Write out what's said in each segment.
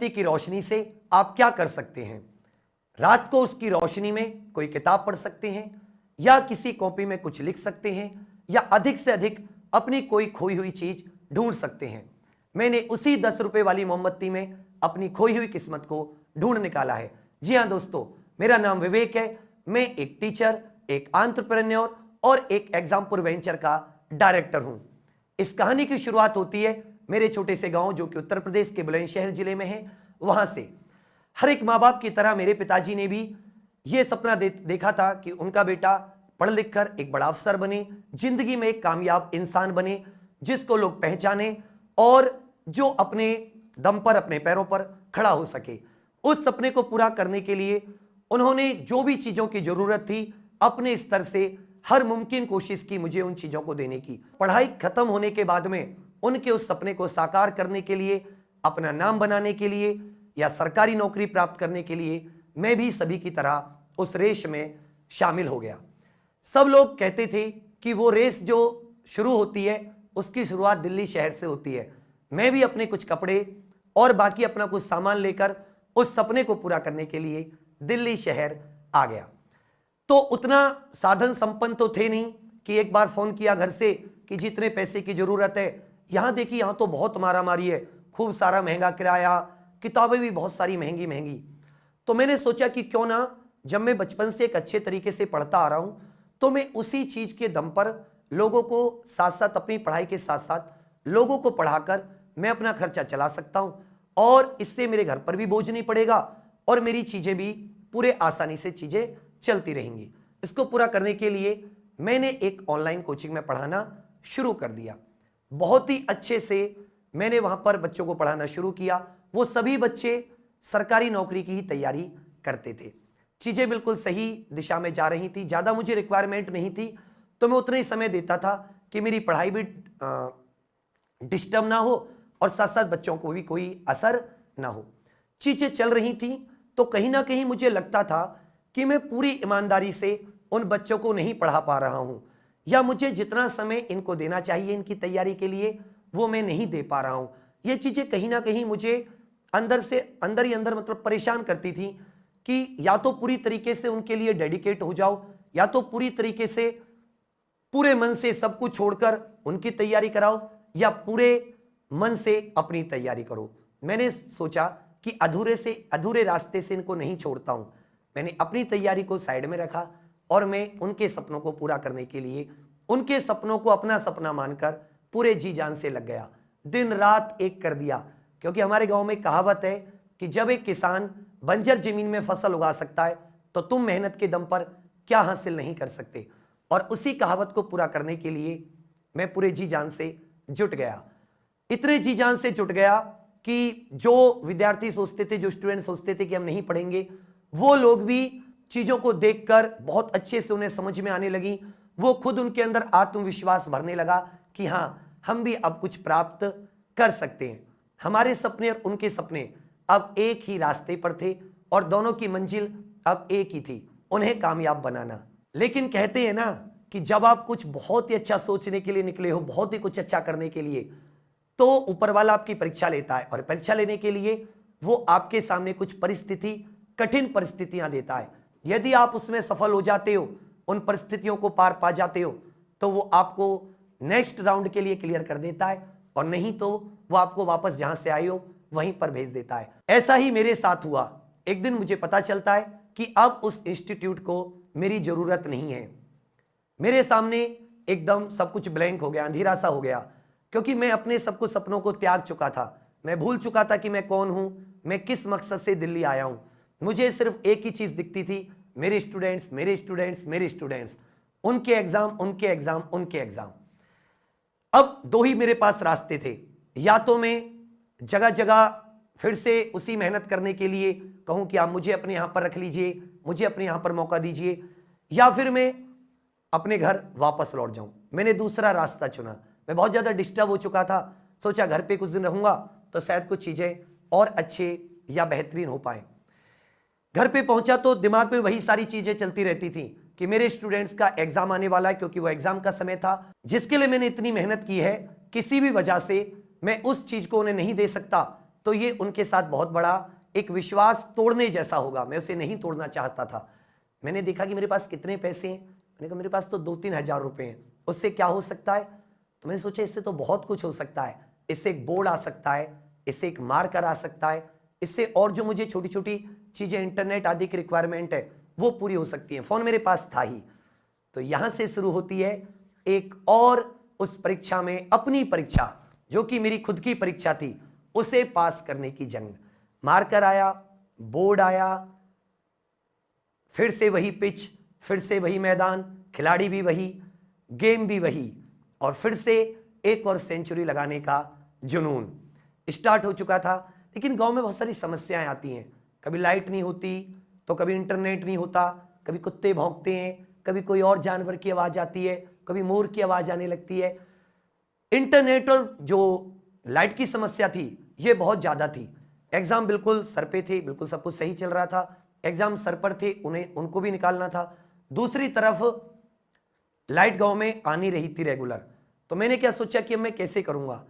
मोमबत्ती की रोशनी से आप क्या कर सकते हैं। रात को उसकी रोशनी में कोई किताब पढ़ सकते हैं, या किसी कॉपी में कुछ लिख सकते हैं, या अधिक से अधिक अपनी कोई खोई हुई चीज ढूंढ सकते हैं। मैंने उसी 10 रुपए वाली मोमबत्ती में अपनी खोई हुई किस्मत को ढूंढ निकाला है। जी हाँ दोस्तों, मेरा नाम विवेक है। मैं एक टीचर, एक एंटरप्रेन्योर और एक एग्जामपुर वेंचर का डायरेक्टर हूं। इस कहानी की शुरुआत होती है मेरे छोटे से गांव, जो कि उत्तर प्रदेश के बुलंदशहर जिले में है, वहां से। हर एक माँ बाप की तरह मेरे पिताजी ने भी यह सपना देखा था कि उनका बेटा पढ़ लिख कर एक बड़ा अफसर बने, जिंदगी में एक कामयाब इंसान बने, जिसको लोग पहचाने और जो अपने दम पर, अपने पैरों पर खड़ा हो सके। उस सपने को पूरा करने के लिए उन्होंने जो भी चीजों की जरूरत थी, अपने स्तर से हर मुमकिन कोशिश की मुझे उन चीजों को देने की। पढ़ाई खत्म होने के बाद में उनके उस सपने को साकार करने के लिए, अपना नाम बनाने के लिए या सरकारी नौकरी प्राप्त करने के लिए मैं भी सभी की तरह उस रेस में शामिल हो गया। सब लोग कहते थे कि वो रेस जो शुरू होती है उसकी शुरुआत दिल्ली शहर से होती है। मैं भी अपने कुछ कपड़े और बाकी अपना कुछ सामान लेकर उस सपने को पूरा करने के लिए दिल्ली शहर आ गया। तो उतना साधन संपन्न तो थे नहीं कि एक बार फोन किया घर से कि जितने पैसे की जरूरत है, यहां देखिए यहां तो बहुत मारामारी है, खूब सारा महंगा किराया, किताबें भी बहुत सारी महंगी महंगी। तो मैंने सोचा कि क्यों ना, जब मैं बचपन से एक अच्छे तरीके से पढ़ता आ रहा हूं, तो मैं उसी चीज के दम पर लोगों को साथ साथ, अपनी पढ़ाई के साथ साथ लोगों को पढ़ाकर मैं अपना खर्चा चला सकता हूं, और इससे मेरे घर पर भी बोझ नहीं पड़ेगा और मेरी चीजें भी पूरे आसानी से चीजें चलती रहेंगी। इसको पूरा करने के लिए मैंने एक ऑनलाइन कोचिंग में पढ़ाना शुरू कर दिया। बहुत ही अच्छे से मैंने वहां पर बच्चों को पढ़ाना शुरू किया। वो सभी बच्चे सरकारी नौकरी की ही तैयारी करते थे। चीजें बिल्कुल सही दिशा में जा रही थी, ज्यादा मुझे रिक्वायरमेंट नहीं थी, तो मैं उतना ही समय देता था कि मेरी पढ़ाई भी डिस्टर्ब ना हो और साथ साथ बच्चों को भी कोई असर ना हो। चीजें चल रही थी, तो कहीं ना कहीं मुझे लगता था कि मैं पूरी ईमानदारी से उन बच्चों को नहीं पढ़ा पा रहा हूं, या मुझे जितना समय इनको देना चाहिए इनकी तैयारी के लिए वो मैं नहीं दे पा रहा हूं। ये चीजें कहीं ना कहीं मुझे अंदर से अंदर ही अंदर मतलब परेशान करती थी कि या तो पूरी तरीके से उनके लिए डेडिकेट हो जाओ, या तो पूरी तरीके से पूरे मन से सब कुछ छोड़कर उनकी तैयारी कराओ, या पूरे मन से अपनी तैयारी करो। मैंने सोचा कि अधूरे रास्ते से इनको नहीं छोड़ता हूं। मैंने अपनी तैयारी को साइड में रखा और मैं उनके सपनों को पूरा करने के लिए, उनके सपनों को अपना सपना मानकर पूरे जी जान से लग गया। दिन रात एक कर दिया, क्योंकि हमारे गांव में कहावत है कि जब एक किसान बंजर जमीन में फसल उगा सकता है तो तुम मेहनत के दम पर क्या हासिल नहीं कर सकते। और उसी कहावत को पूरा करने के लिए मैं पूरे जी जान से जुट गया। इतने जी जान से जुट गया कि जो विद्यार्थी सोचते थे, जो स्टूडेंट सोचते थे कि हम नहीं पढ़ेंगे, वो लोग भी चीजों को देखकर बहुत अच्छे से उन्हें समझ में आने लगी। वो खुद, उनके अंदर आत्मविश्वास भरने लगा कि हां, हम भी अब कुछ प्राप्त कर सकते हैं। हमारे सपने और उनके सपने अब एक ही रास्ते पर थे और दोनों की मंजिल अब एक ही थी, उन्हें कामयाब बनाना। लेकिन कहते हैं ना कि जब आप कुछ बहुत ही अच्छा सोचने के लिए निकले हो, बहुत ही कुछ अच्छा करने के लिए, तो ऊपर वाला आपकी परीक्षा लेता है, और परीक्षा लेने के लिए वो आपके सामने कुछ कठिन परिस्थितियां देता है। यदि आप उसमें सफल हो जाते हो, उन परिस्थितियों को पार पा जाते हो, तो वो आपको नेक्स्ट राउंड के लिए क्लियर कर देता है, और नहीं तो वो आपको वापस जहां से आए हो वहीं पर भेज देता है। ऐसा ही मेरे साथ हुआ। एक दिन मुझे पता चलता है कि अब उस इंस्टीट्यूट को मेरी जरूरत नहीं है। मेरे सामने एकदम सब कुछ ब्लैंक हो गया, अंधेरा सा हो गया, क्योंकि मैं अपने सब कुछ सपनों को त्याग चुका था। मैं भूल चुका था कि मैं कौन हूं, मैं किस मकसद से दिल्ली आया हूं। मुझे सिर्फ एक ही चीज दिखती थी, मेरे स्टूडेंट्स, मेरे स्टूडेंट्स, मेरे स्टूडेंट्स, उनके एग्जाम, उनके एग्जाम, उनके एग्जाम। अब दो ही मेरे पास रास्ते थे, या तो मैं जगह जगह फिर से उसी मेहनत करने के लिए कहूं कि आप मुझे अपने यहां पर रख लीजिए, मुझे अपने यहां पर मौका दीजिए, या फिर मैं अपने घर वापस लौट जाऊं। मैंने दूसरा रास्ता चुना। मैं बहुत ज्यादा डिस्टर्ब हो चुका था, सोचा घर पे कुछ दिन रहूंगा तो शायद कुछ चीजें और अच्छे या बेहतरीन हो पाए। घर पे पहुंचा तो दिमाग में वही सारी चीजें चलती रहती थी कि मेरे स्टूडेंट्स का एग्जाम आने वाला है, क्योंकि वो एग्जाम का समय था जिसके लिए मैंने इतनी मेहनत की है। किसी भी वजह से मैं उस चीज को उन्हें नहीं दे सकता तो ये उनके साथ बहुत बड़ा एक विश्वास तोड़ने जैसा होगा। मैं उसे नहीं तोड़ना चाहता था। मैंने देखा कि मेरे पास कितने पैसे हैं, मैंने कहा मेरे पास तो 2-3 हज़ार रुपये हैं, उससे क्या हो सकता है? तो मैंने सोचा इससे तो बहुत कुछ हो सकता है। इससे एक बोर्ड आ सकता है, इससे एक मार्कर आ सकता है, इससे और जो मुझे छोटी छोटी चीज़ें इंटरनेट आदि की रिक्वायरमेंट है वो पूरी हो सकती है। फ़ोन मेरे पास था ही। तो यहाँ से शुरू होती है एक और उस परीक्षा में, अपनी परीक्षा जो कि मेरी खुद की परीक्षा थी, उसे पास करने की जंग। मार्कर आया, बोर्ड आया, फिर से वही पिच, फिर से वही मैदान, खिलाड़ी भी वही, गेम भी वही, और फिर से एक और सेंचुरी लगाने का जुनून स्टार्ट हो चुका था। लेकिन गांव में बहुत सारी समस्याएं आती हैं। कभी लाइट नहीं होती, तो कभी इंटरनेट नहीं होता, कभी कुत्ते भौंकते हैं, कभी कोई और जानवर की आवाज़ आती है, कभी मोर की आवाज़ आने लगती है। इंटरनेट और जो लाइट की समस्या थी ये बहुत ज़्यादा थी। एग्ज़ाम बिल्कुल सर पे थे, बिल्कुल सब कुछ सही चल रहा था, एग्ज़ाम सर पर थे, उनको भी निकालना था। दूसरी तरफ लाइट गांव में आ नहीं रही थी रेगुलर। तो मैंने क्या सोचा कि अब मैं कैसे करूँगा।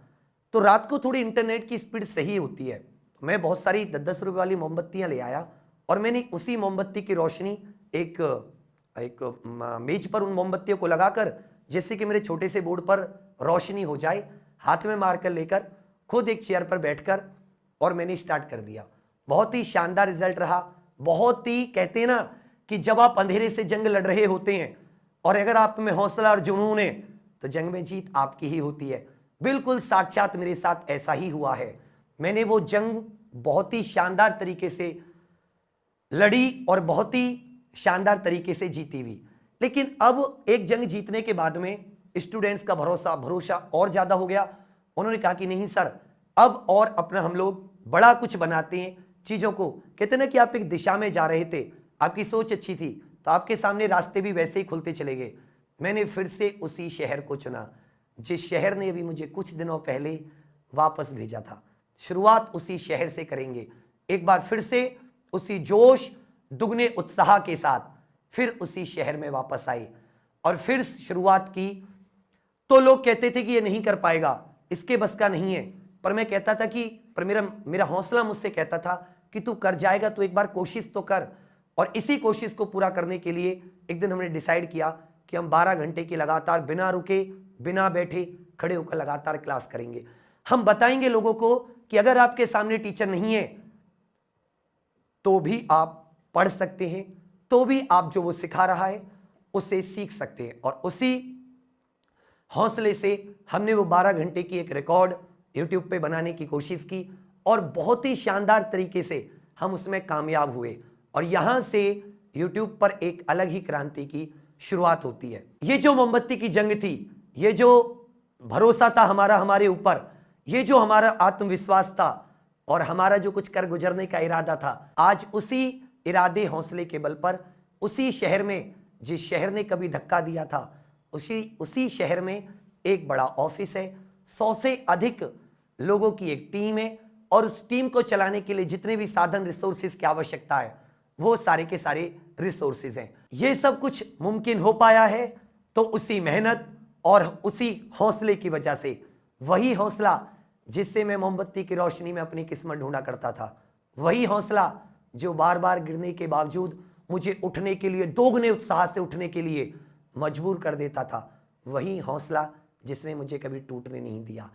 तो रात को थोड़ी इंटरनेट की स्पीड सही होती है, तो मैं बहुत सारी 10-10 रुपये वाली मोमबत्तियाँ ले आया और मैंने उसी मोमबत्ती की रोशनी एक मेज पर उन मोमबत्तियों को लगाकर, जैसे कि मेरे छोटे से बोर्ड पर रोशनी हो जाए, हाथ में मारकर लेकर खुद एक चेयर पर बैठकर और मैंने स्टार्ट कर दिया। बहुत ही शानदार रिजल्ट रहा। बहुत ही, कहते हैं ना कि जब आप अंधेरे से जंग लड़ रहे होते हैं और अगर आप में हौसला और जुनून है तो जंग में जीत आपकी ही होती है। बिल्कुल साक्षात मेरे साथ ऐसा ही हुआ है। मैंने वो जंग बहुत ही शानदार तरीके से लड़ी और बहुत ही शानदार तरीके से जीती भी। लेकिन अब एक जंग जीतने के बाद में स्टूडेंट्स का भरोसा और ज्यादा हो गया। उन्होंने कहा कि नहीं सर, अब और अपना हम लोग बड़ा कुछ बनाते हैं चीजों को। कहते ना कि आप एक दिशा में जा रहे थे, आपकी सोच अच्छी थी, तो आपके सामने रास्ते भी वैसे ही खुलते चले गए। मैंने फिर से उसी शहर को चुना जिस शहर ने अभी मुझे कुछ दिनों पहले वापस भेजा था। शुरुआत उसी शहर से करेंगे। एक बार फिर से उसी जोश, दुगने उत्साह के साथ फिर उसी शहर में वापस आई और फिर शुरुआत की। तो लोग कहते थे कि ये नहीं कर पाएगा, इसके बस का नहीं है, पर मैं कहता था कि पर मेरा हौसला मुझसे कहता था कि तू कर जाएगा, तू एक बार कोशिश तो कर। और इसी कोशिश को पूरा करने के लिए एक दिन हमने डिसाइड किया कि हम 12 घंटे की लगातार बिना रुके, बिना बैठे, खड़े होकर लगातार क्लास करेंगे। हम बताएंगे लोगों को कि अगर आपके सामने टीचर नहीं है तो भी आप पढ़ सकते हैं, तो भी आप जो वो सिखा रहा है उसे सीख सकते हैं। और उसी हौसले से हमने वो 12 घंटे की एक रिकॉर्ड YouTube पे बनाने की कोशिश की और बहुत ही शानदार तरीके से हम उसमें कामयाब हुए। और यहां से YouTube पर एक अलग ही क्रांति की शुरुआत होती है। ये जो मोमबत्ती की जंग थी, ये जो भरोसा था हमारा हमारे ऊपर, ये जो हमारा आत्मविश्वास था और हमारा जो कुछ कर गुजरने का इरादा था, आज उसी इरादे, हौसले के बल पर उसी शहर में, जिस शहर ने कभी धक्का दिया था, उसी शहर में एक बड़ा ऑफिस है, 100 से अधिक लोगों की एक टीम है और उस टीम को चलाने के लिए जितने भी साधन, रिसोर्सेज की आवश्यकता है, वो सारे के सारे रिसोर्सेज हैं। ये सब कुछ मुमकिन हो पाया है तो उसी मेहनत और उसी हौसले की वजह से। वही हौसला जिससे मैं मोमबत्ती की रोशनी में अपनी किस्मत ढूंढा करता था, वही हौसला जो बार बार गिरने के बावजूद मुझे उठने के लिए, दोगुने उत्साह से उठने के लिए मजबूर कर देता था, वही हौसला जिसने मुझे कभी टूटने नहीं दिया।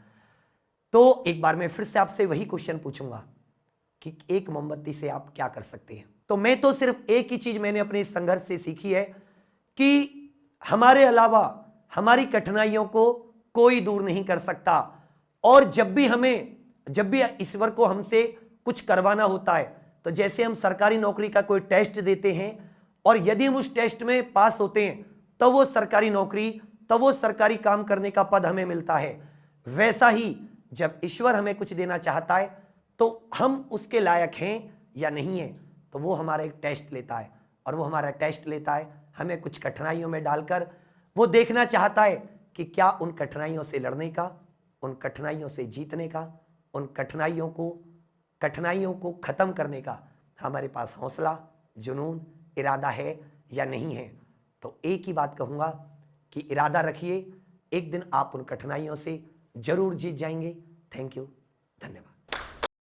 तो एक बार मैं फिर से आपसे वही क्वेश्चन पूछूंगा कि एक मोमबत्ती से आप क्या कर सकते हैं। तो मैं तो सिर्फ एक ही चीज मैंने अपने संघर्ष से सीखी है कि हमारे अलावा हमारी कठिनाइयों को कोई दूर नहीं कर सकता। और जब भी ईश्वर को हमसे कुछ करवाना होता है, तो जैसे हम सरकारी नौकरी का कोई टेस्ट देते हैं और यदि हम उस टेस्ट में पास होते हैं तो वो सरकारी नौकरी, तो वो सरकारी काम करने का पद हमें मिलता है। वैसा ही जब ईश्वर हमें कुछ देना चाहता है तो हम उसके लायक हैं या नहीं हैं, तो वो हमारा एक टेस्ट लेता है। और वो हमारा टेस्ट लेता है हमें कुछ कठिनाइयों में डालकर। वो देखना चाहता है कि क्या उन कठिनाइयों से लड़ने का, उन कठिनाइयों से जीतने का, उन कठिनाइयों को खत्म करने का हमारे पास हौसला, जुनून, इरादा है या नहीं है। तो एक ही बात कहूँगा कि इरादा रखिए, एक दिन आप उन कठिनाइयों से जरूर जीत जाएंगे। थैंक यू, धन्यवाद।